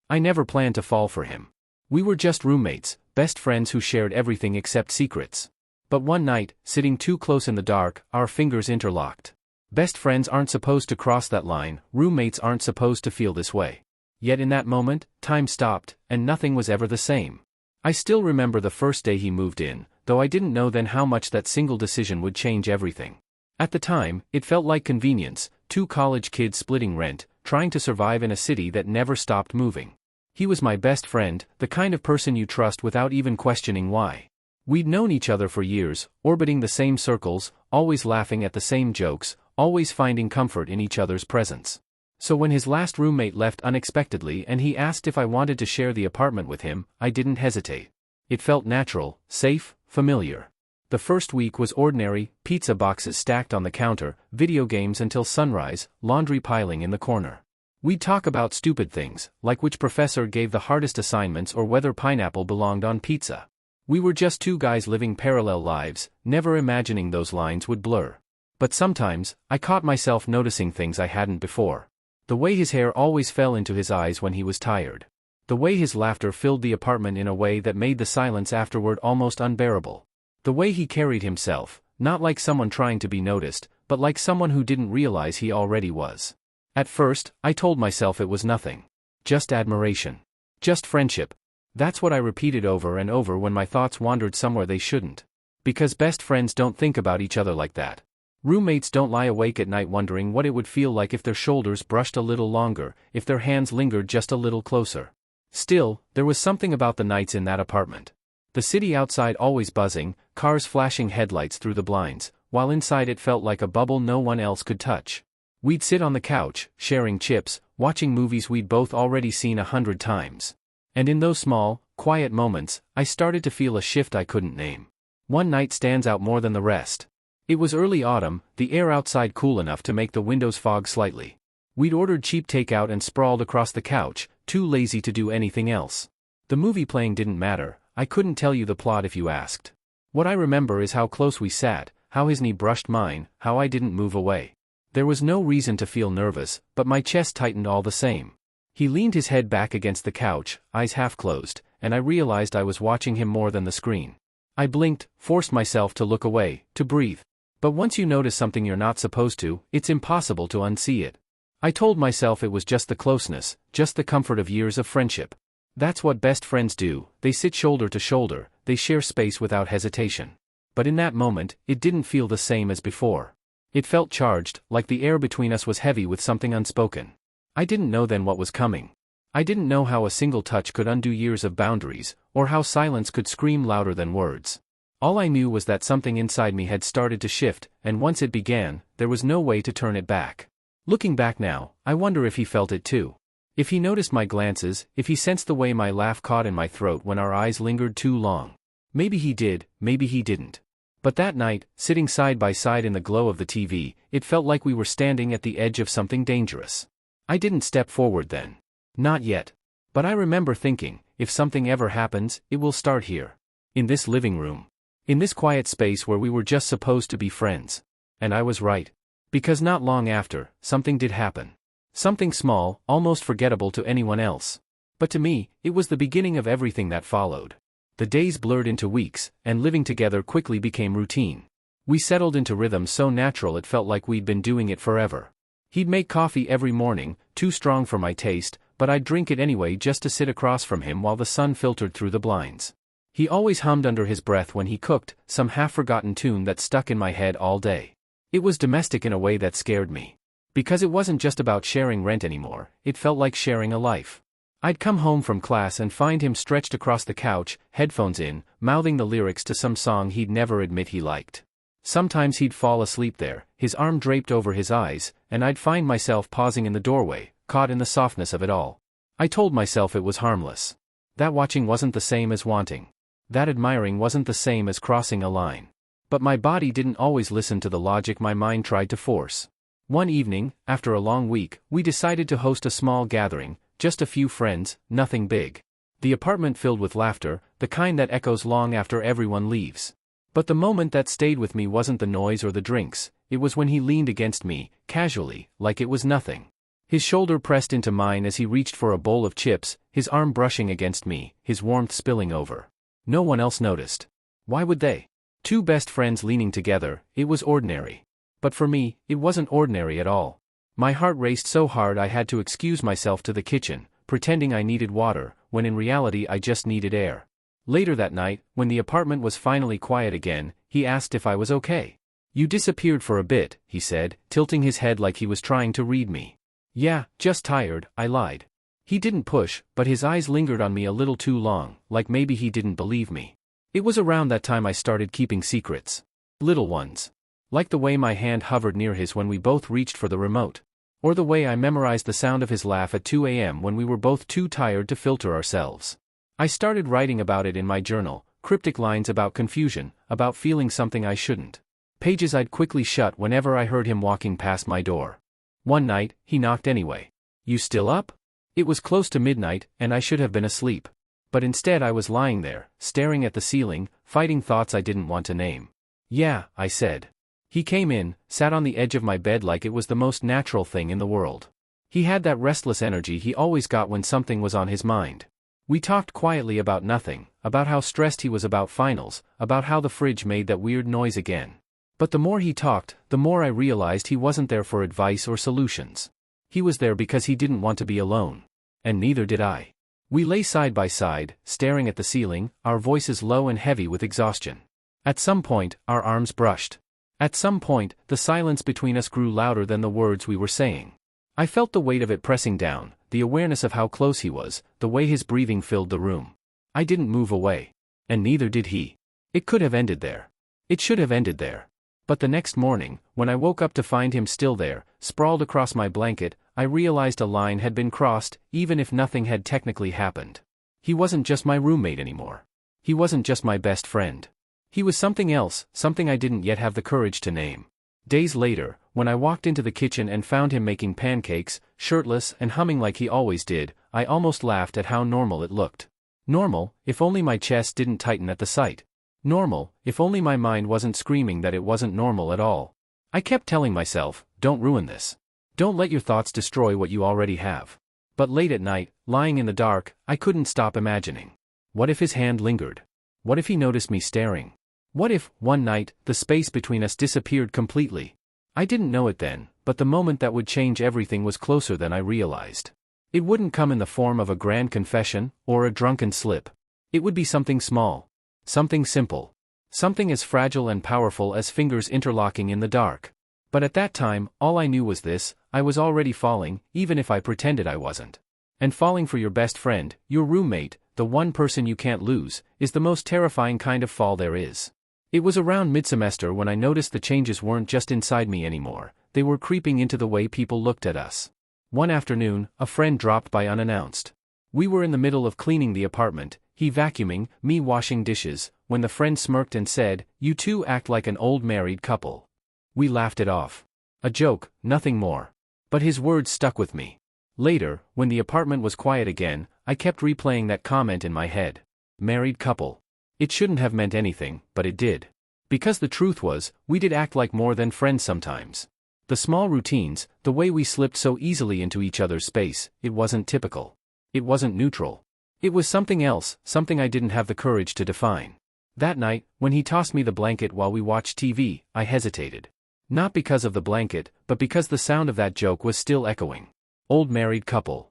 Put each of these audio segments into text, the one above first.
I never planned to fall for him. We were just roommates, best friends who shared everything except secrets. But one night, sitting too close in the dark, our fingers interlocked. Best friends aren't supposed to cross that line, roommates aren't supposed to feel this way. Yet in that moment, time stopped, and nothing was ever the same. I still remember the first day he moved in, though I didn't know then how much that single decision would change everything. At the time, it felt like convenience, two college kids splitting rent, trying to survive in a city that never stopped moving. He was my best friend, the kind of person you trust without even questioning why. We'd known each other for years, orbiting the same circles, always laughing at the same jokes, always finding comfort in each other's presence. So when his last roommate left unexpectedly and he asked if I wanted to share the apartment with him, I didn't hesitate. It felt natural, safe, familiar. The first week was ordinary, pizza boxes stacked on the counter, video games until sunrise, laundry piling in the corner. We'd talk about stupid things, like which professor gave the hardest assignments or whether pineapple belonged on pizza. We were just two guys living parallel lives, never imagining those lines would blur. But sometimes, I caught myself noticing things I hadn't before. The way his hair always fell into his eyes when he was tired. The way his laughter filled the apartment in a way that made the silence afterward almost unbearable. The way he carried himself, not like someone trying to be noticed, but like someone who didn't realize he already was. At first, I told myself it was nothing. Just admiration. Just friendship. That's what I repeated over and over when my thoughts wandered somewhere they shouldn't. Because best friends don't think about each other like that. Roommates don't lie awake at night wondering what it would feel like if their shoulders brushed a little longer, if their hands lingered just a little closer. Still, there was something about the nights in that apartment. The city outside always buzzing, cars flashing headlights through the blinds, while inside it felt like a bubble no one else could touch. We'd sit on the couch, sharing chips, watching movies we'd both already seen 100 times. And in those small, quiet moments, I started to feel a shift I couldn't name. One night stands out more than the rest. It was early autumn, the air outside cool enough to make the windows fog slightly. We'd ordered cheap takeout and sprawled across the couch, too lazy to do anything else. The movie playing didn't matter, I couldn't tell you the plot if you asked. What I remember is how close we sat, how his knee brushed mine, how I didn't move away. There was no reason to feel nervous, but my chest tightened all the same. He leaned his head back against the couch, eyes half closed, and I realized I was watching him more than the screen. I blinked, forced myself to look away, to breathe. But once you notice something you're not supposed to, it's impossible to unsee it. I told myself it was just the closeness, just the comfort of years of friendship. That's what best friends do, they sit shoulder to shoulder, they share space without hesitation. But in that moment, it didn't feel the same as before. It felt charged, like the air between us was heavy with something unspoken. I didn't know then what was coming. I didn't know how a single touch could undo years of boundaries, or how silence could scream louder than words. All I knew was that something inside me had started to shift, and once it began, there was no way to turn it back. Looking back now, I wonder if he felt it too. If he noticed my glances, if he sensed the way my laugh caught in my throat when our eyes lingered too long. Maybe he did, maybe he didn't. But that night, sitting side by side in the glow of the TV, it felt like we were standing at the edge of something dangerous. I didn't step forward then. Not yet. But I remember thinking, if something ever happens, it will start here. In this living room. In this quiet space where we were just supposed to be friends. And I was right. Because not long after, something did happen. Something small, almost forgettable to anyone else. But to me, it was the beginning of everything that followed. The days blurred into weeks, and living together quickly became routine. We settled into rhythm so natural it felt like we'd been doing it forever. He'd make coffee every morning, too strong for my taste, but I'd drink it anyway just to sit across from him while the sun filtered through the blinds. He always hummed under his breath when he cooked, some half-forgotten tune that stuck in my head all day. It was domestic in a way that scared me. Because it wasn't just about sharing rent anymore, it felt like sharing a life. I'd come home from class and find him stretched across the couch, headphones in, mouthing the lyrics to some song he'd never admit he liked. Sometimes he'd fall asleep there, his arm draped over his eyes, and I'd find myself pausing in the doorway, caught in the softness of it all. I told myself it was harmless. That watching wasn't the same as wanting. That admiring wasn't the same as crossing a line. But my body didn't always listen to the logic my mind tried to force. One evening, after a long week, we decided to host a small gathering, just a few friends, nothing big. The apartment filled with laughter, the kind that echoes long after everyone leaves. But the moment that stayed with me wasn't the noise or the drinks, it was when he leaned against me, casually, like it was nothing. His shoulder pressed into mine as he reached for a bowl of chips, his arm brushing against me, his warmth spilling over. No one else noticed. Why would they? Two best friends leaning together, it was ordinary. But for me, it wasn't ordinary at all. My heart raced so hard I had to excuse myself to the kitchen, pretending I needed water, when in reality I just needed air. Later that night, when the apartment was finally quiet again, he asked if I was okay. "You disappeared for a bit," he said, tilting his head like he was trying to read me. "Yeah, just tired," I lied. He didn't push, but his eyes lingered on me a little too long, like maybe he didn't believe me. It was around that time I started keeping secrets. Little ones. Like the way my hand hovered near his when we both reached for the remote. Or the way I memorized the sound of his laugh at 2 a.m. when we were both too tired to filter ourselves. I started writing about it in my journal, cryptic lines about confusion, about feeling something I shouldn't. Pages I'd quickly shut whenever I heard him walking past my door. One night, he knocked anyway. "You still up?" It was close to midnight, and I should have been asleep. But instead I was lying there, staring at the ceiling, fighting thoughts I didn't want to name. "Yeah," I said. He came in, sat on the edge of my bed like it was the most natural thing in the world. He had that restless energy he always got when something was on his mind. We talked quietly about nothing, about how stressed he was about finals, about how the fridge made that weird noise again. But the more he talked, the more I realized he wasn't there for advice or solutions. He was there because he didn't want to be alone. And neither did I. We lay side by side, staring at the ceiling, our voices low and heavy with exhaustion. At some point, our arms brushed. At some point, the silence between us grew louder than the words we were saying. I felt the weight of it pressing down, the awareness of how close he was, the way his breathing filled the room. I didn't move away. And neither did he. It could have ended there. It should have ended there. But the next morning, when I woke up to find him still there, sprawled across my blanket, I realized a line had been crossed, even if nothing had technically happened. He wasn't just my roommate anymore. He wasn't just my best friend. He was something else, something I didn't yet have the courage to name. Days later, when I walked into the kitchen and found him making pancakes, shirtless and humming like he always did, I almost laughed at how normal it looked. Normal, if only my chest didn't tighten at the sight. Normal, if only my mind wasn't screaming that it wasn't normal at all. I kept telling myself, don't ruin this. Don't let your thoughts destroy what you already have. But late at night, lying in the dark, I couldn't stop imagining. What if his hand lingered? What if he noticed me staring? What if, one night, the space between us disappeared completely? I didn't know it then, but the moment that would change everything was closer than I realized. It wouldn't come in the form of a grand confession, or a drunken slip. It would be something small. Something simple. Something as fragile and powerful as fingers interlocking in the dark. But at that time, all I knew was this: I was already falling, even if I pretended I wasn't. And falling for your best friend, your roommate, the one person you can't lose, is the most terrifying kind of fall there is. It was around mid-semester when I noticed the changes weren't just inside me anymore, they were creeping into the way people looked at us. One afternoon, a friend dropped by unannounced. We were in the middle of cleaning the apartment, he vacuuming, me washing dishes, when the friend smirked and said, "You two act like an old married couple." We laughed it off. A joke, nothing more. But his words stuck with me. Later, when the apartment was quiet again, I kept replaying that comment in my head. Married couple. It shouldn't have meant anything, but it did. Because the truth was, we did act like more than friends sometimes. The small routines, the way we slipped so easily into each other's space, it wasn't typical. It wasn't neutral. It was something else, something I didn't have the courage to define. That night, when he tossed me the blanket while we watched TV, I hesitated. Not because of the blanket, but because the sound of that joke was still echoing. Old married couple.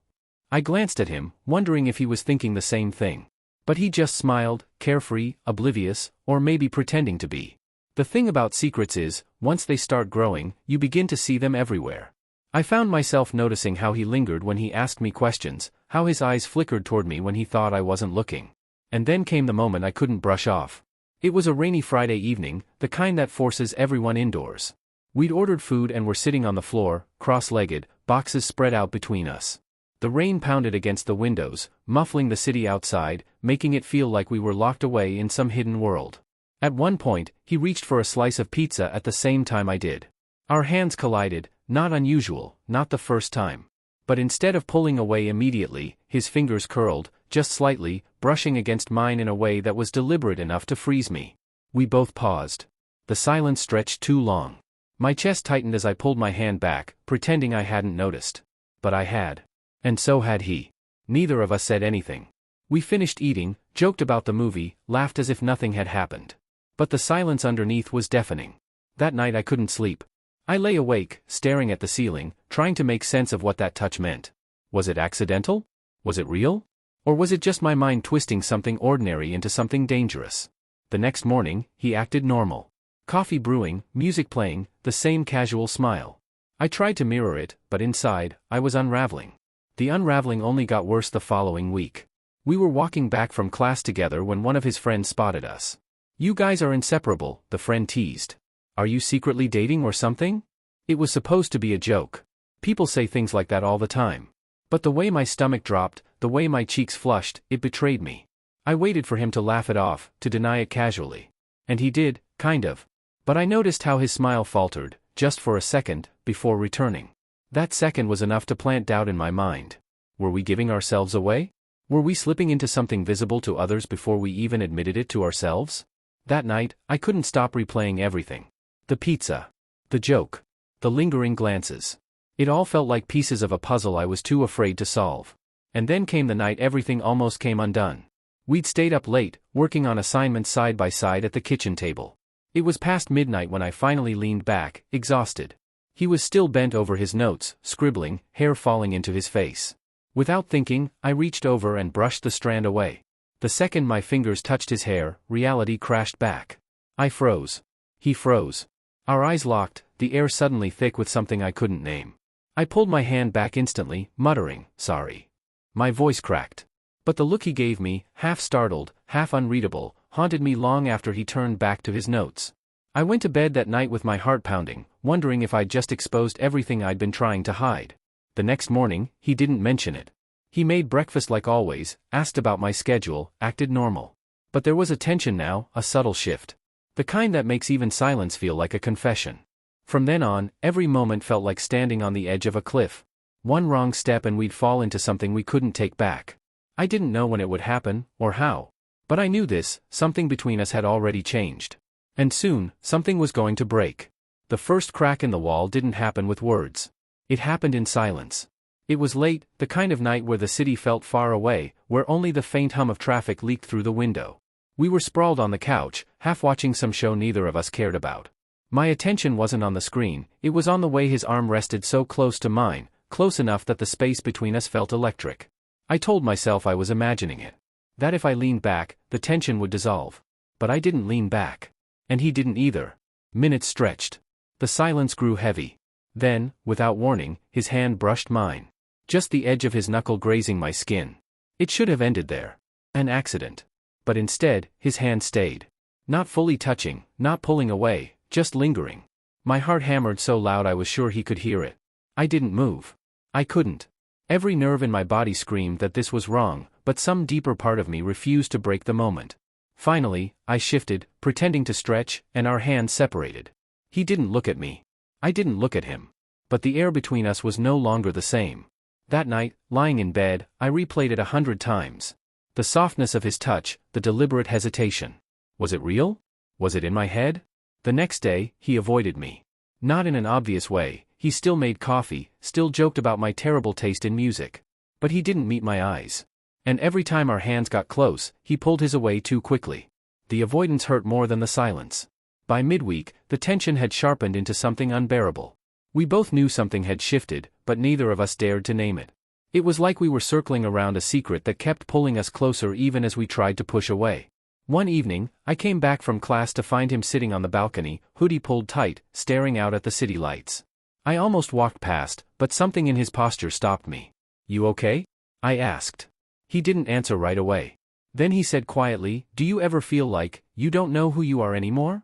I glanced at him, wondering if he was thinking the same thing. But he just smiled, carefree, oblivious, or maybe pretending to be. The thing about secrets is, once they start growing, you begin to see them everywhere. I found myself noticing how he lingered when he asked me questions, how his eyes flickered toward me when he thought I wasn't looking. And then came the moment I couldn't brush off. It was a rainy Friday evening, the kind that forces everyone indoors. We'd ordered food and were sitting on the floor, cross-legged, boxes spread out between us. The rain pounded against the windows, muffling the city outside, making it feel like we were locked away in some hidden world. At one point, he reached for a slice of pizza at the same time I did. Our hands collided, not unusual, not the first time. But instead of pulling away immediately, his fingers curled, just slightly, brushing against mine in a way that was deliberate enough to freeze me. We both paused. The silence stretched too long. My chest tightened as I pulled my hand back, pretending I hadn't noticed. but I had. And so had he. Neither of us said anything. We finished eating, joked about the movie, laughed as if nothing had happened. But the silence underneath was deafening. That night I couldn't sleep. I lay awake, staring at the ceiling, trying to make sense of what that touch meant. Was it accidental? Was it real? Or was it just my mind twisting something ordinary into something dangerous? The next morning, he acted normal. Coffee brewing, music playing, the same casual smile. I tried to mirror it, but inside, I was unraveling. The unraveling only got worse the following week. We were walking back from class together when one of his friends spotted us. "You guys are inseparable," the friend teased. "Are you secretly dating or something?" It was supposed to be a joke. People say things like that all the time. But the way my stomach dropped, the way my cheeks flushed, it betrayed me. I waited for him to laugh it off, to deny it casually. And he did, kind of. But I noticed how his smile faltered, just for a second, before returning. That second was enough to plant doubt in my mind. Were we giving ourselves away? Were we slipping into something visible to others before we even admitted it to ourselves? That night, I couldn't stop replaying everything. The pizza. The joke. The lingering glances. It all felt like pieces of a puzzle I was too afraid to solve. And then came the night everything almost came undone. We'd stayed up late, working on assignments side by side at the kitchen table. It was past midnight when I finally leaned back, exhausted. He was still bent over his notes, scribbling, hair falling into his face. Without thinking, I reached over and brushed the strand away. The second my fingers touched his hair, reality crashed back. I froze. He froze. Our eyes locked, the air suddenly thick with something I couldn't name. I pulled my hand back instantly, muttering, "Sorry." My voice cracked. But the look he gave me, half startled, half unreadable, haunted me long after he turned back to his notes. I went to bed that night with my heart pounding, wondering if I'd just exposed everything I'd been trying to hide. The next morning, he didn't mention it. He made breakfast like always, asked about my schedule, acted normal. But there was a tension now, a subtle shift. The kind that makes even silence feel like a confession. From then on, every moment felt like standing on the edge of a cliff. One wrong step and we'd fall into something we couldn't take back. I didn't know when it would happen, or how. But I knew this, something between us had already changed. And soon, something was going to break. The first crack in the wall didn't happen with words. It happened in silence. It was late, the kind of night where the city felt far away, where only the faint hum of traffic leaked through the window. We were sprawled on the couch, half watching some show neither of us cared about. My attention wasn't on the screen, it was on the way his arm rested so close to mine, close enough that the space between us felt electric. I told myself I was imagining it. That if I leaned back, the tension would dissolve. But I didn't lean back. And he didn't either. Minutes stretched. The silence grew heavy. Then, without warning, his hand brushed mine. Just the edge of his knuckle grazing my skin. It should have ended there. An accident. But instead, his hand stayed. Not fully touching, not pulling away, just lingering. My heart hammered so loud I was sure he could hear it. I didn't move. I couldn't. Every nerve in my body screamed that this was wrong, but some deeper part of me refused to break the moment. Finally, I shifted, pretending to stretch, and our hands separated. He didn't look at me. I didn't look at him. But the air between us was no longer the same. That night, lying in bed, I replayed it 100 times. The softness of his touch, the deliberate hesitation. Was it real? Was it in my head? The next day, he avoided me. Not in an obvious way, he still made coffee, still joked about my terrible taste in music. But he didn't meet my eyes. And every time our hands got close, he pulled his away too quickly. The avoidance hurt more than the silence. By midweek, the tension had sharpened into something unbearable. We both knew something had shifted, but neither of us dared to name it. It was like we were circling around a secret that kept pulling us closer even as we tried to push away. One evening, I came back from class to find him sitting on the balcony, hoodie pulled tight, staring out at the city lights. I almost walked past, but something in his posture stopped me. "You okay?" I asked. He didn't answer right away. Then he said quietly, "Do you ever feel like you don't know who you are anymore?"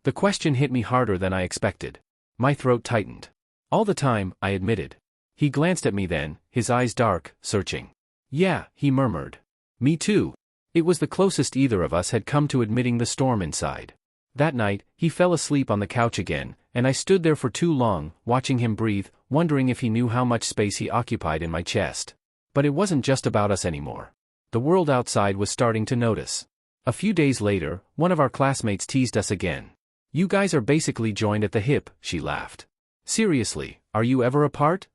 The question hit me harder than I expected. My throat tightened. "All the time," I admitted. He glanced at me then, his eyes dark, searching. "Yeah," he murmured. "Me too." It was the closest either of us had come to admitting the storm inside. That night, he fell asleep on the couch again, and I stood there for too long, watching him breathe, wondering if he knew how much space he occupied in my chest. But it wasn't just about us anymore. The world outside was starting to notice. A few days later, one of our classmates teased us again. "You guys are basically joined at the hip," she laughed. "Seriously, are you ever apart?"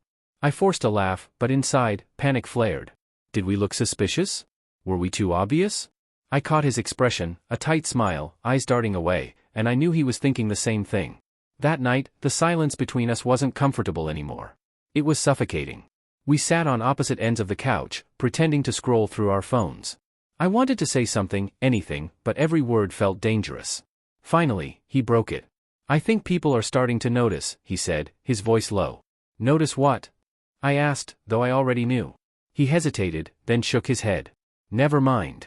I forced a laugh, but inside, panic flared. Did we look suspicious? Were we too obvious? I caught his expression, a tight smile, eyes darting away, and I knew he was thinking the same thing. That night, the silence between us wasn't comfortable anymore. It was suffocating. We sat on opposite ends of the couch, pretending to scroll through our phones. I wanted to say something, anything, but every word felt dangerous. Finally, he broke it. I think people are starting to notice, he said, his voice low. Notice what? I asked, though I already knew. He hesitated, then shook his head. Never mind.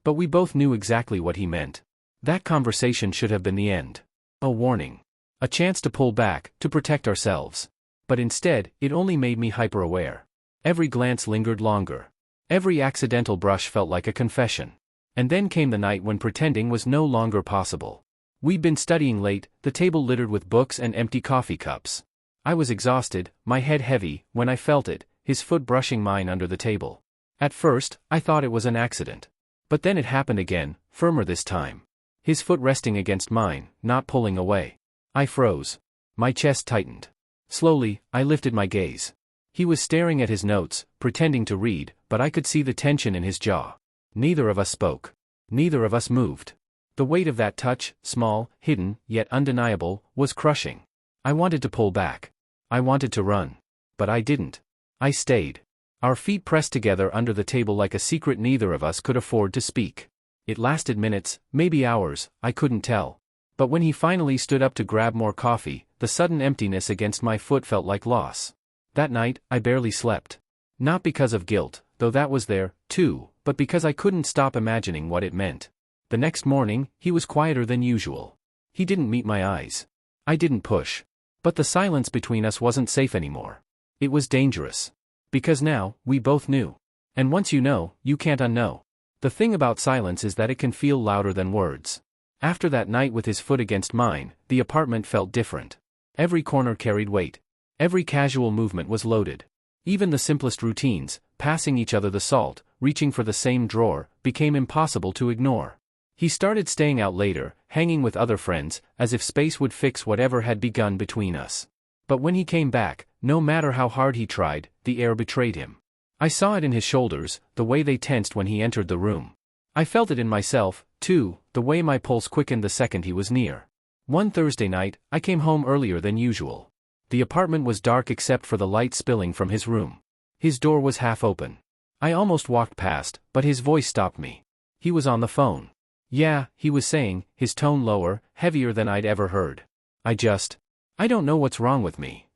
But we both knew exactly what he meant. That conversation should have been the end. A warning. A chance to pull back, to protect ourselves. But instead, it only made me hyper-aware. Every glance lingered longer. Every accidental brush felt like a confession. And then came the night when pretending was no longer possible. We'd been studying late, the table littered with books and empty coffee cups. I was exhausted, my head heavy, when I felt it, his foot brushing mine under the table. At first, I thought it was an accident. But then it happened again, firmer this time. His foot resting against mine, not pulling away. I froze. My chest tightened. Slowly, I lifted my gaze. He was staring at his notes, pretending to read, but I could see the tension in his jaw. Neither of us spoke. Neither of us moved. The weight of that touch, small, hidden, yet undeniable, was crushing. I wanted to pull back. I wanted to run. But I didn't. I stayed. Our feet pressed together under the table like a secret neither of us could afford to speak. It lasted minutes, maybe hours, I couldn't tell. But when he finally stood up to grab more coffee, the sudden emptiness against my foot felt like loss. That night, I barely slept. Not because of guilt, though that was there, too, but because I couldn't stop imagining what it meant. The next morning, he was quieter than usual. He didn't meet my eyes. I didn't push. But the silence between us wasn't safe anymore. It was dangerous. Because now, we both knew. And once you know, you can't unknow. The thing about silence is that it can feel louder than words. After that night with his foot against mine, the apartment felt different. Every corner carried weight. Every casual movement was loaded. Even the simplest routines, passing each other the salt, reaching for the same drawer, became impossible to ignore. He started staying out later, hanging with other friends, as if space would fix whatever had begun between us. But when he came back, no matter how hard he tried, the air betrayed him. I saw it in his shoulders, the way they tensed when he entered the room. I felt it in myself, too, the way my pulse quickened the second he was near. One Thursday night, I came home earlier than usual. The apartment was dark except for the light spilling from his room. His door was half open. I almost walked past, but his voice stopped me. He was on the phone. Yeah, he was saying, his tone lower, heavier than I'd ever heard. I don't know what's wrong with me.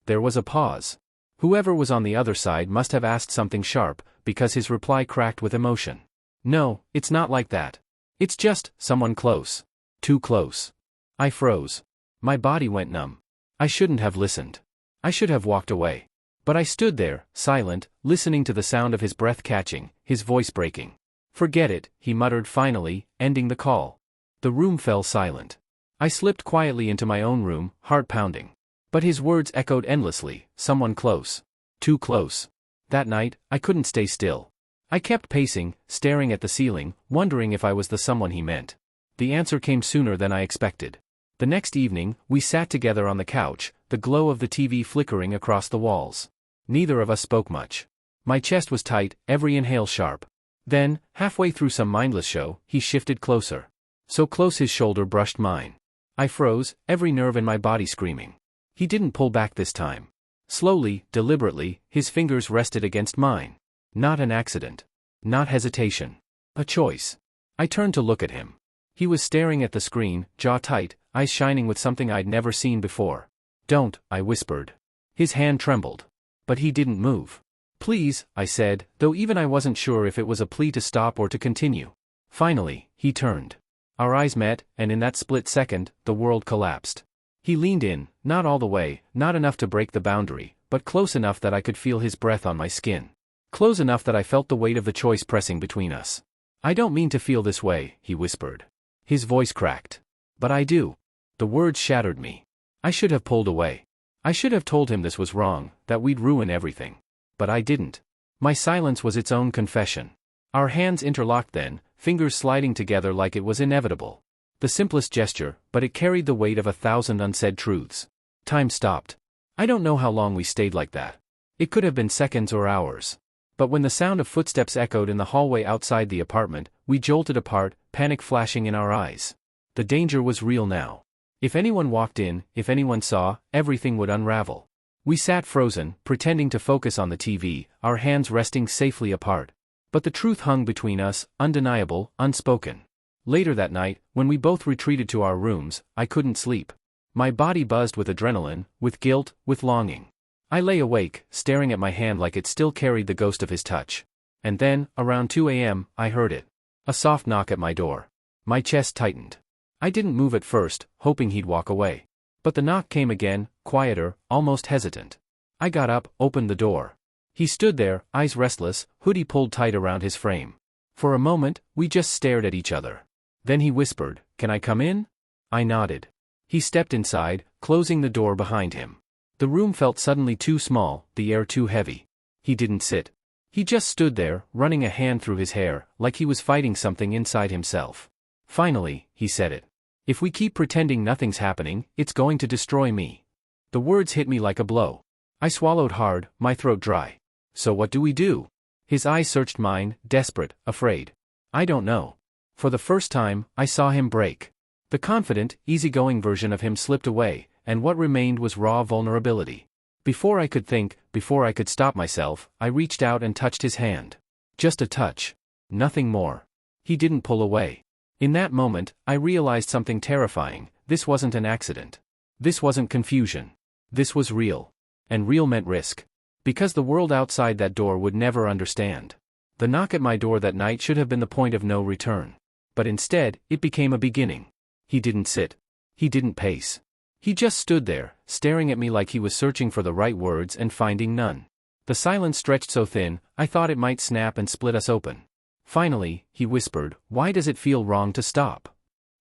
There was a pause. Whoever was on the other side must have asked something sharp, because his reply cracked with emotion. No, it's not like that. It's just, someone close. Too close. I froze. My body went numb. I shouldn't have listened. I should have walked away. But I stood there, silent, listening to the sound of his breath catching, his voice breaking. Forget it, he muttered finally, ending the call. The room fell silent. I slipped quietly into my own room, heart pounding. But his words echoed endlessly, someone close. Too close. That night, I couldn't stay still. I kept pacing, staring at the ceiling, wondering if I was the someone he meant. The answer came sooner than I expected. The next evening, we sat together on the couch, the glow of the TV flickering across the walls. Neither of us spoke much. My chest was tight, every inhale sharp. Then, halfway through some mindless show, he shifted closer. So close his shoulder brushed mine. I froze, every nerve in my body screaming. He didn't pull back this time. Slowly, deliberately, his fingers rested against mine. Not an accident. Not hesitation. A choice. I turned to look at him. He was staring at the screen, jaw tight, eyes shining with something I'd never seen before. Don't, I whispered. His hand trembled. But he didn't move. Please, I said, though even I wasn't sure if it was a plea to stop or to continue. Finally, he turned. Our eyes met, and in that split second, the world collapsed. He leaned in, not all the way, not enough to break the boundary, but close enough that I could feel his breath on my skin. Close enough that I felt the weight of the choice pressing between us. I don't mean to feel this way, he whispered. His voice cracked. But I do. The words shattered me. I should have pulled away. I should have told him this was wrong, that we'd ruin everything. But I didn't. My silence was its own confession. Our hands interlocked then, fingers sliding together like it was inevitable. The simplest gesture, but it carried the weight of 1,000 unsaid truths. Time stopped. I don't know how long we stayed like that. It could have been seconds or hours. But when the sound of footsteps echoed in the hallway outside the apartment, we jolted apart, panic flashing in our eyes. The danger was real now. If anyone walked in, if anyone saw, everything would unravel. We sat frozen, pretending to focus on the TV, our hands resting safely apart. But the truth hung between us, undeniable, unspoken. Later that night, when we both retreated to our rooms, I couldn't sleep. My body buzzed with adrenaline, with guilt, with longing. I lay awake, staring at my hand like it still carried the ghost of his touch. And then, around 2 a.m., I heard it. A soft knock at my door. My chest tightened. I didn't move at first, hoping he'd walk away. But the knock came again, quieter, almost hesitant. I got up, opened the door. He stood there, eyes restless, hoodie pulled tight around his frame. For a moment, we just stared at each other. Then he whispered, "Can I come in?" I nodded. He stepped inside, closing the door behind him. The room felt suddenly too small, the air too heavy. He didn't sit. He just stood there, running a hand through his hair, like he was fighting something inside himself. Finally, he said it. "If we keep pretending nothing's happening, it's going to destroy me." The words hit me like a blow. I swallowed hard, my throat dry. "So what do we do?" His eyes searched mine, desperate, afraid. "I don't know." For the first time, I saw him break. The confident, easygoing version of him slipped away, and what remained was raw vulnerability. Before I could think, before I could stop myself, I reached out and touched his hand. Just a touch. Nothing more. He didn't pull away. In that moment, I realized something terrifying. This wasn't an accident. This wasn't confusion. This was real. And real meant risk. Because the world outside that door would never understand. The knock at my door that night should have been the point of no return. But instead, it became a beginning. He didn't sit. He didn't pace. He just stood there, staring at me like he was searching for the right words and finding none. The silence stretched so thin, I thought it might snap and split us open. Finally, he whispered, "Why does it feel wrong to stop?"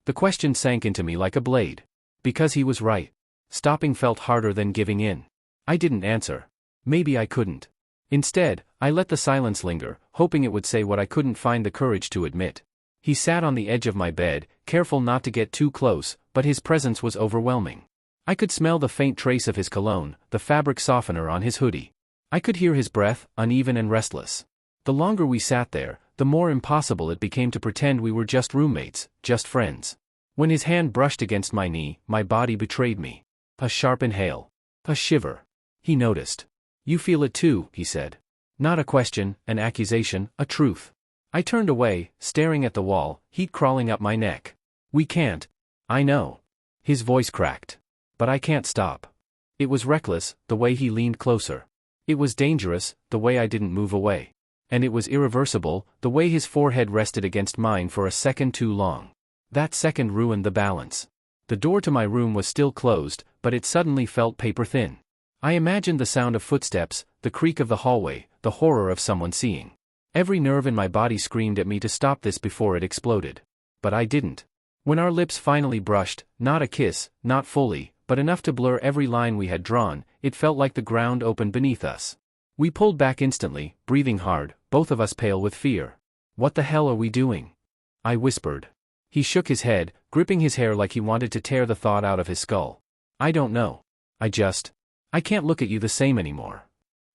The question sank into me like a blade. Because he was right. Stopping felt harder than giving in. I didn't answer. Maybe I couldn't. Instead, I let the silence linger, hoping it would say what I couldn't find the courage to admit. He sat on the edge of my bed, careful not to get too close, but his presence was overwhelming. I could smell the faint trace of his cologne, the fabric softener on his hoodie. I could hear his breath, uneven and restless. The longer we sat there, the more impossible it became to pretend we were just roommates, just friends. When his hand brushed against my knee, my body betrayed me. A sharp inhale. A shiver. He noticed. "You feel it too," he said. Not a question, an accusation, a truth. I turned away, staring at the wall, heat crawling up my neck. "We can't." "I know." His voice cracked. "But I can't stop." It was reckless, the way he leaned closer. It was dangerous, the way I didn't move away. And it was irreversible, the way his forehead rested against mine for a second too long. That second ruined the balance. The door to my room was still closed, but it suddenly felt paper thin. I imagined the sound of footsteps, the creak of the hallway, the horror of someone seeing. Every nerve in my body screamed at me to stop this before it exploded. But I didn't. When our lips finally brushed, not a kiss, not fully, but enough to blur every line we had drawn, it felt like the ground opened beneath us. We pulled back instantly, breathing hard, both of us pale with fear. "What the hell are we doing?" I whispered. He shook his head, gripping his hair like he wanted to tear the thought out of his skull. "I don't know. I can't look at you the same anymore."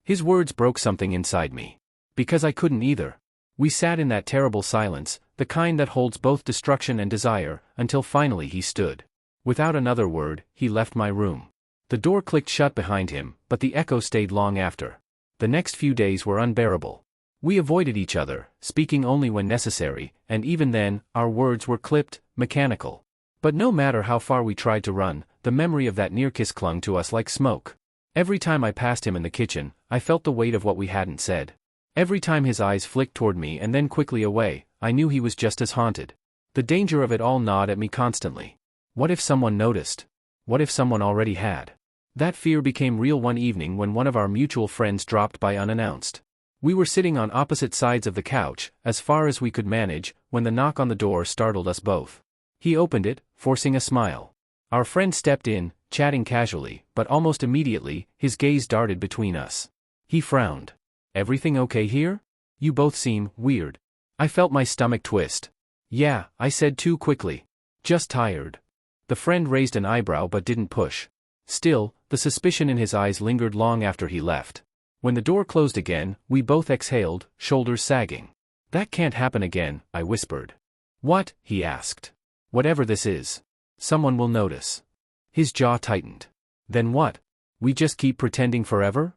His words broke something inside me. Because I couldn't either. We sat in that terrible silence, the kind that holds both destruction and desire, until finally he stood. Without another word, he left my room. The door clicked shut behind him, but the echo stayed long after. The next few days were unbearable. We avoided each other, speaking only when necessary, and even then, our words were clipped, mechanical. But no matter how far we tried to run, the memory of that near kiss clung to us like smoke. Every time I passed him in the kitchen, I felt the weight of what we hadn't said. Every time his eyes flicked toward me and then quickly away, I knew he was just as haunted. The danger of it all gnawed at me constantly. What if someone noticed? What if someone already had? That fear became real one evening when one of our mutual friends dropped by unannounced. We were sitting on opposite sides of the couch, as far as we could manage, when the knock on the door startled us both. He opened it, forcing a smile. Our friend stepped in, chatting casually, but almost immediately, his gaze darted between us. He frowned. "Everything okay here? You both seem weird." I felt my stomach twist. "Yeah," I said too quickly. "Just tired." The friend raised an eyebrow but didn't push. Still, the suspicion in his eyes lingered long after he left. When the door closed again, we both exhaled, shoulders sagging. "That can't happen again," I whispered. "What?" he asked. "Whatever this is. Someone will notice." His jaw tightened. "Then what? We just keep pretending forever?"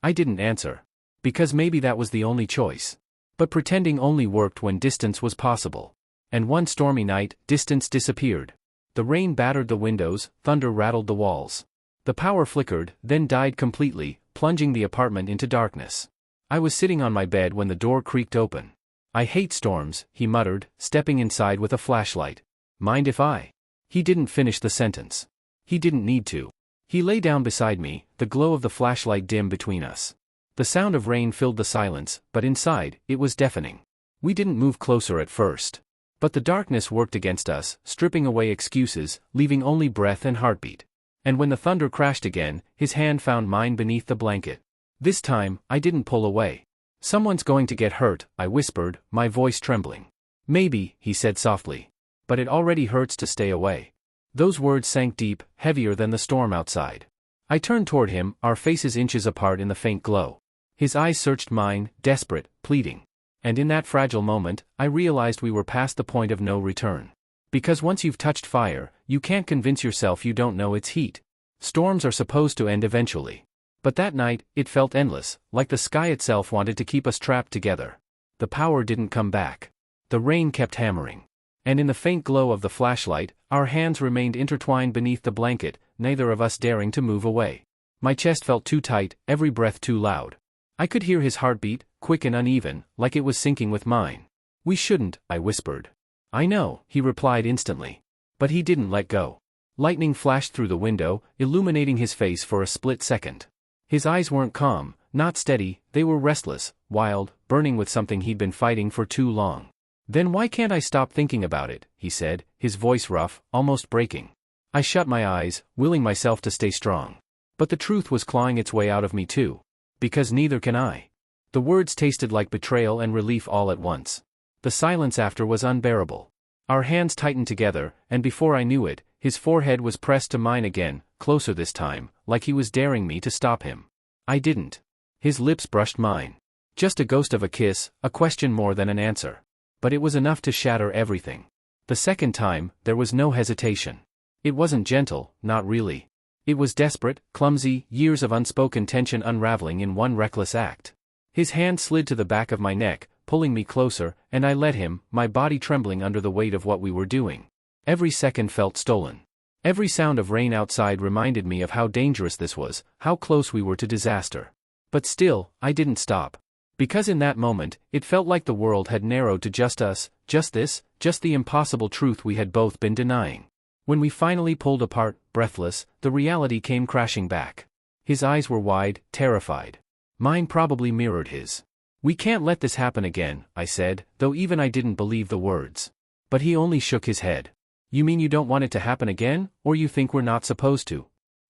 I didn't answer. Because maybe that was the only choice. But pretending only worked when distance was possible. And one stormy night, distance disappeared. The rain battered the windows, thunder rattled the walls. The power flickered, then died completely, plunging the apartment into darkness. I was sitting on my bed when the door creaked open. "I hate storms," he muttered, stepping inside with a flashlight. "Mind if I?" He didn't finish the sentence. He didn't need to. He lay down beside me, the glow of the flashlight dim between us. The sound of rain filled the silence, but inside, it was deafening. We didn't move closer at first. But the darkness worked against us, stripping away excuses, leaving only breath and heartbeat. And when the thunder crashed again, his hand found mine beneath the blanket. This time, I didn't pull away. "Someone's going to get hurt," I whispered, my voice trembling. "Maybe," he said softly. "But it already hurts to stay away." Those words sank deep, heavier than the storm outside. I turned toward him, our faces inches apart in the faint glow. His eyes searched mine, desperate, pleading. And in that fragile moment, I realized we were past the point of no return. Because once you've touched fire, you can't convince yourself you don't know its heat. Storms are supposed to end eventually. But that night, it felt endless, like the sky itself wanted to keep us trapped together. The power didn't come back. The rain kept hammering. And in the faint glow of the flashlight, our hands remained intertwined beneath the blanket, neither of us daring to move away. My chest felt too tight, every breath too loud. I could hear his heartbeat, quick and uneven, like it was syncing with mine. "We shouldn't," I whispered. "I know," he replied instantly. But he didn't let go. Lightning flashed through the window, illuminating his face for a split second. His eyes weren't calm, not steady, they were restless, wild, burning with something he'd been fighting for too long. "Then why can't I stop thinking about it?" he said, his voice rough, almost breaking. I shut my eyes, willing myself to stay strong. But the truth was clawing its way out of me too. "Because neither can I." The words tasted like betrayal and relief all at once. The silence after was unbearable. Our hands tightened together, and before I knew it, his forehead was pressed to mine again, closer this time, like he was daring me to stop him. I didn't. His lips brushed mine. Just a ghost of a kiss, a question more than an answer. But it was enough to shatter everything. The second time, there was no hesitation. It wasn't gentle, not really. It was desperate, clumsy, years of unspoken tension unraveling in one reckless act. His hand slid to the back of my neck, pulling me closer, and I let him, my body trembling under the weight of what we were doing. Every second felt stolen. Every sound of rain outside reminded me of how dangerous this was, how close we were to disaster. But still, I didn't stop. Because in that moment, it felt like the world had narrowed to just us, just this, just the impossible truth we had both been denying. When we finally pulled apart, breathless, the reality came crashing back. His eyes were wide, terrified. Mine probably mirrored his. "We can't let this happen again," I said, though even I didn't believe the words. But he only shook his head. "You mean you don't want it to happen again, or you think we're not supposed to?"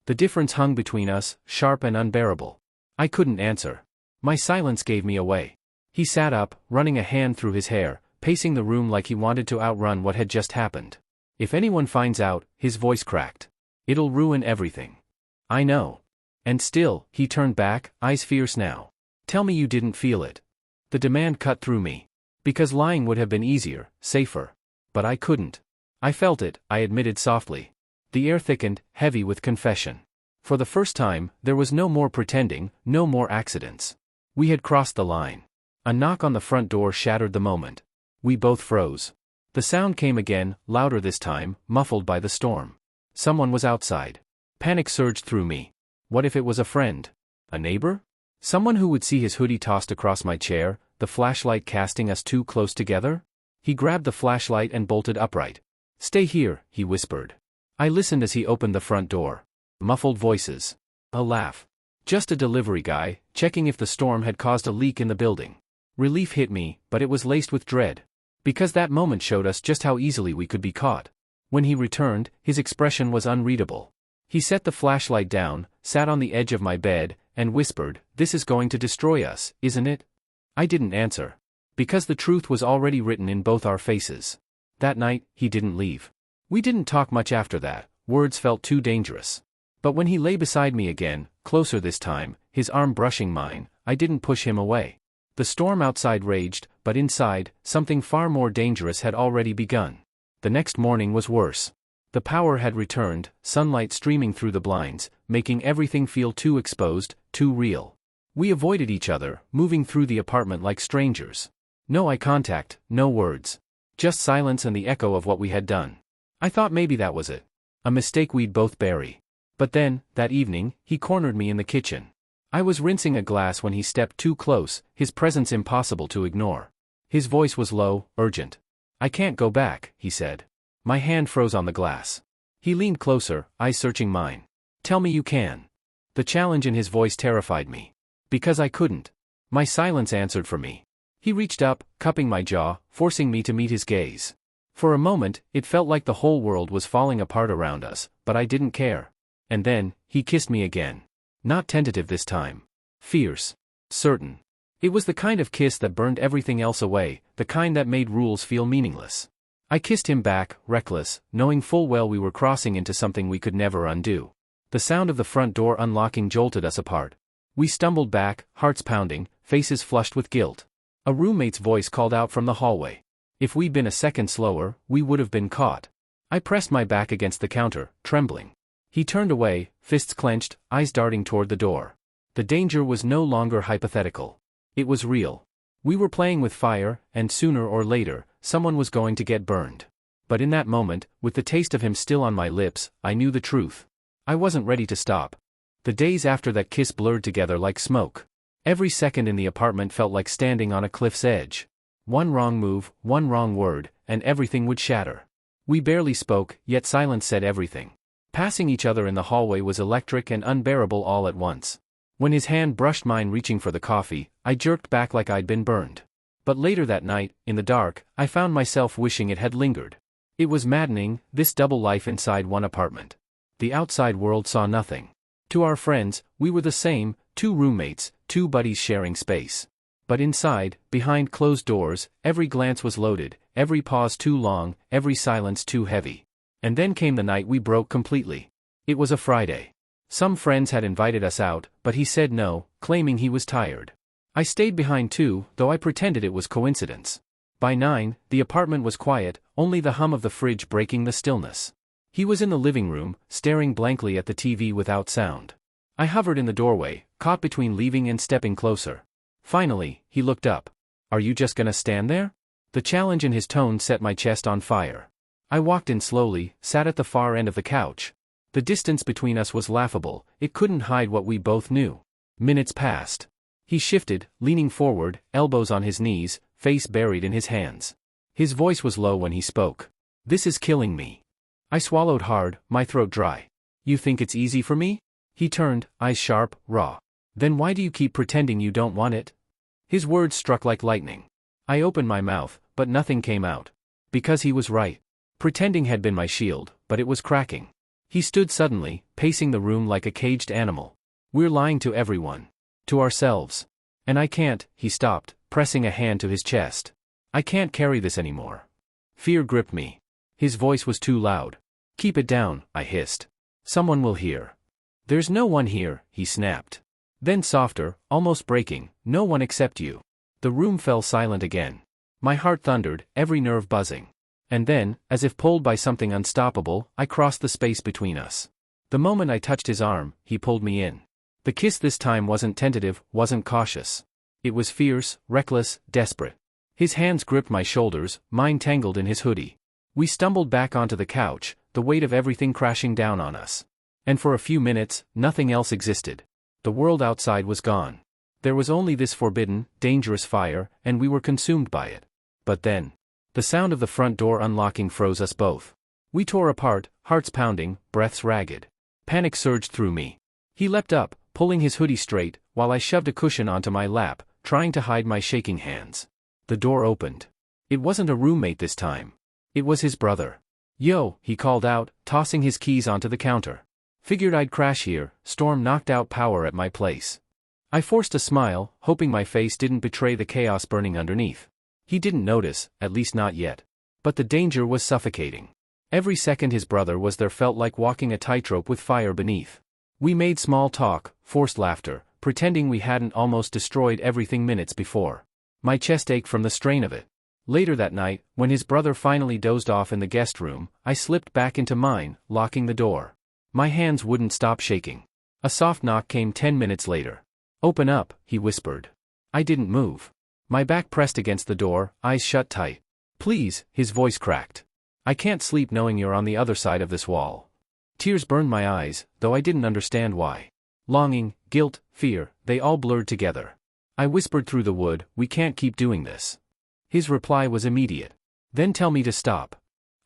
The difference hung between us, sharp and unbearable. I couldn't answer. My silence gave me away. He sat up, running a hand through his hair, pacing the room like he wanted to outrun what had just happened. "If anyone finds out," his voice cracked, "it'll ruin everything." "I know." And still, he turned back, eyes fierce now. "Tell me you didn't feel it." The demand cut through me. Because lying would have been easier, safer. But I couldn't. "I felt it," I admitted softly. The air thickened, heavy with confession. For the first time, there was no more pretending, no more accidents. We had crossed the line. A knock on the front door shattered the moment. We both froze. The sound came again, louder this time, muffled by the storm. Someone was outside. Panic surged through me. What if it was a friend? A neighbor? Someone who would see his hoodie tossed across my chair, the flashlight casting us too close together? He grabbed the flashlight and bolted upright. "Stay here," he whispered. I listened as he opened the front door. Muffled voices. A laugh. Just a delivery guy, checking if the storm had caused a leak in the building. Relief hit me, but it was laced with dread. Because that moment showed us just how easily we could be caught. When he returned, his expression was unreadable. He set the flashlight down, sat on the edge of my bed, and whispered, "This is going to destroy us, isn't it?" I didn't answer. Because the truth was already written in both our faces. That night, he didn't leave. We didn't talk much after that, words felt too dangerous. But when he lay beside me again, closer this time, his arm brushing mine, I didn't push him away. The storm outside raged, but inside, something far more dangerous had already begun. The next morning was worse. The power had returned, sunlight streaming through the blinds, making everything feel too exposed, too real. We avoided each other, moving through the apartment like strangers. No eye contact, no words. Just silence and the echo of what we had done. I thought maybe that was it. A mistake we'd both bury. But then, that evening, he cornered me in the kitchen. I was rinsing a glass when he stepped too close, his presence impossible to ignore. His voice was low, urgent. "I can't go back," he said. My hand froze on the glass. He leaned closer, eyes searching mine. "Tell me you can." The challenge in his voice terrified me. Because I couldn't. My silence answered for me. He reached up, cupping my jaw, forcing me to meet his gaze. For a moment, it felt like the whole world was falling apart around us, but I didn't care. And then, he kissed me again. Not tentative this time. Fierce. Certain. It was the kind of kiss that burned everything else away, the kind that made rules feel meaningless. I kissed him back, reckless, knowing full well we were crossing into something we could never undo. The sound of the front door unlocking jolted us apart. We stumbled back, hearts pounding, faces flushed with guilt. A roommate's voice called out from the hallway. If we'd been a second slower, we would have been caught. I pressed my back against the counter, trembling. He turned away, fists clenched, eyes darting toward the door. The danger was no longer hypothetical. It was real. We were playing with fire, and sooner or later, someone was going to get burned. But in that moment, with the taste of him still on my lips, I knew the truth. I wasn't ready to stop. The days after that kiss blurred together like smoke. Every second in the apartment felt like standing on a cliff's edge. One wrong move, one wrong word, and everything would shatter. We barely spoke, yet silence said everything. Passing each other in the hallway was electric and unbearable all at once. When his hand brushed mine reaching for the coffee, I jerked back like I'd been burned. But later that night, in the dark, I found myself wishing it had lingered. It was maddening, this double life inside one apartment. The outside world saw nothing. To our friends, we were the same, two roommates, two buddies sharing space. But inside, behind closed doors, every glance was loaded, every pause too long, every silence too heavy. And then came the night we broke completely. It was a Friday. Some friends had invited us out, but he said no, claiming he was tired. I stayed behind too, though I pretended it was coincidence. By 9, the apartment was quiet, only the hum of the fridge breaking the stillness. He was in the living room, staring blankly at the TV without sound. I hovered in the doorway, caught between leaving and stepping closer. Finally, he looked up. "Are you just gonna stand there?" The challenge in his tone set my chest on fire. I walked in slowly, sat at the far end of the couch. The distance between us was laughable, it couldn't hide what we both knew. Minutes passed. He shifted, leaning forward, elbows on his knees, face buried in his hands. His voice was low when he spoke. "This is killing me." I swallowed hard, my throat dry. "You think it's easy for me?" He turned, eyes sharp, raw. "Then why do you keep pretending you don't want it?" His words struck like lightning. I opened my mouth, but nothing came out. Because he was right. Pretending had been my shield, but it was cracking. He stood suddenly, pacing the room like a caged animal. "We're lying to everyone. To ourselves. And I can't," he stopped, pressing a hand to his chest. "I can't carry this anymore." Fear gripped me. His voice was too loud. "Keep it down," I hissed. "Someone will hear." "There's no one here," he snapped. Then softer, almost breaking, "No one except you." The room fell silent again. My heart thundered, every nerve buzzing. And then, as if pulled by something unstoppable, I crossed the space between us. The moment I touched his arm, he pulled me in. The kiss this time wasn't tentative, wasn't cautious. It was fierce, reckless, desperate. His hands gripped my shoulders, mine tangled in his hoodie. We stumbled back onto the couch, the weight of everything crashing down on us. And for a few minutes, nothing else existed. The world outside was gone. There was only this forbidden, dangerous fire, and we were consumed by it. But then, the sound of the front door unlocking froze us both. We tore apart, hearts pounding, breaths ragged. Panic surged through me. He leapt up, pulling his hoodie straight, while I shoved a cushion onto my lap, trying to hide my shaking hands. The door opened. It wasn't a roommate this time. It was his brother. "Yo," he called out, tossing his keys onto the counter. "Figured I'd crash here, storm knocked out power at my place." I forced a smile, hoping my face didn't betray the chaos burning underneath. He didn't notice, at least not yet. But the danger was suffocating. Every second his brother was there felt like walking a tightrope with fire beneath. We made small talk, forced laughter, pretending we hadn't almost destroyed everything minutes before. My chest ached from the strain of it. Later that night, when his brother finally dozed off in the guest room, I slipped back into mine, locking the door. My hands wouldn't stop shaking. A soft knock came 10 minutes later. "Open up," he whispered. I didn't move. My back pressed against the door, eyes shut tight. "Please," his voice cracked. "I can't sleep knowing you're on the other side of this wall." Tears burned my eyes, though I didn't understand why. Longing, guilt, fear, they all blurred together. I whispered through the wood, "We can't keep doing this." His reply was immediate. "Then tell me to stop."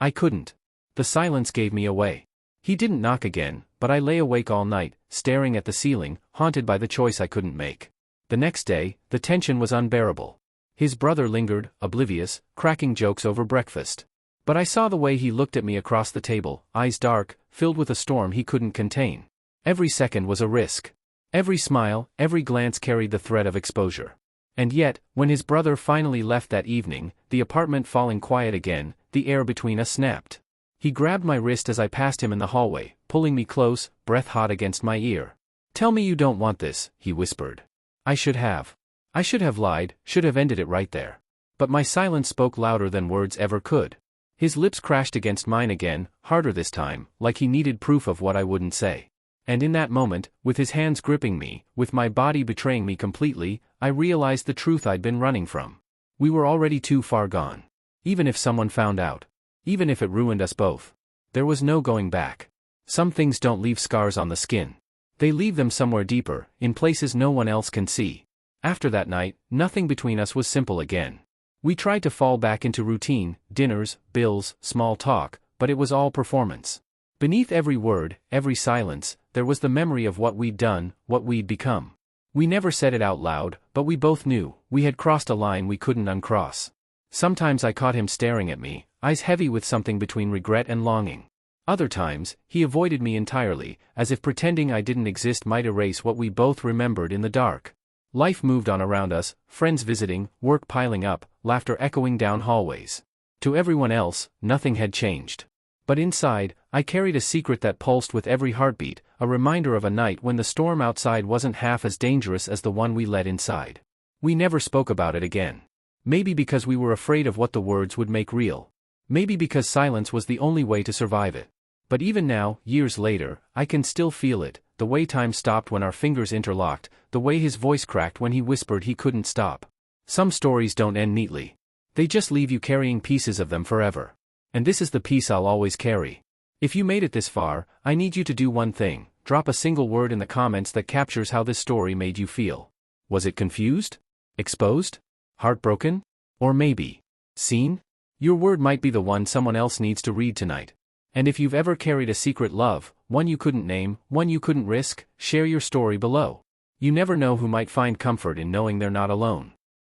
I couldn't. The silence gave me away. He didn't knock again, but I lay awake all night, staring at the ceiling, haunted by the choice I couldn't make. The next day, the tension was unbearable. His brother lingered, oblivious, cracking jokes over breakfast. But I saw the way he looked at me across the table, eyes dark, filled with a storm he couldn't contain. Every second was a risk. Every smile, every glance carried the threat of exposure. And yet, when his brother finally left that evening, the apartment falling quiet again, the air between us snapped. He grabbed my wrist as I passed him in the hallway, pulling me close, breath hot against my ear. "Tell me you don't want this," he whispered. I should have. I should have lied, should have ended it right there. But my silence spoke louder than words ever could. His lips crashed against mine again, harder this time, like he needed proof of what I wouldn't say. And in that moment, with his hands gripping me, with my body betraying me completely, I realized the truth I'd been running from. We were already too far gone. Even if someone found out. Even if it ruined us both. There was no going back. Some things don't leave scars on the skin. They leave them somewhere deeper, in places no one else can see. After that night, nothing between us was simple again. We tried to fall back into routine, dinners, bills, small talk, but it was all performance. Beneath every word, every silence, there was the memory of what we'd done, what we'd become. We never said it out loud, but we both knew, we had crossed a line we couldn't uncross. Sometimes I caught him staring at me, eyes heavy with something between regret and longing. Other times, he avoided me entirely, as if pretending I didn't exist might erase what we both remembered in the dark. Life moved on around us, friends visiting, work piling up, laughter echoing down hallways. To everyone else, nothing had changed. But inside, I carried a secret that pulsed with every heartbeat, a reminder of a night when the storm outside wasn't half as dangerous as the one we let inside. We never spoke about it again. Maybe because we were afraid of what the words would make real. Maybe because silence was the only way to survive it. But even now, years later, I can still feel it, the way time stopped when our fingers interlocked, the way his voice cracked when he whispered he couldn't stop. Some stories don't end neatly. They just leave you carrying pieces of them forever. And this is the piece I'll always carry. If you made it this far, I need you to do one thing: drop a single word in the comments that captures how this story made you feel. Was it confused? Exposed? Heartbroken? Or maybe seen? Your word might be the one someone else needs to read tonight. And if you've ever carried a secret love, one you couldn't name, one you couldn't risk, share your story below. You never know who might find comfort in knowing they're not alone.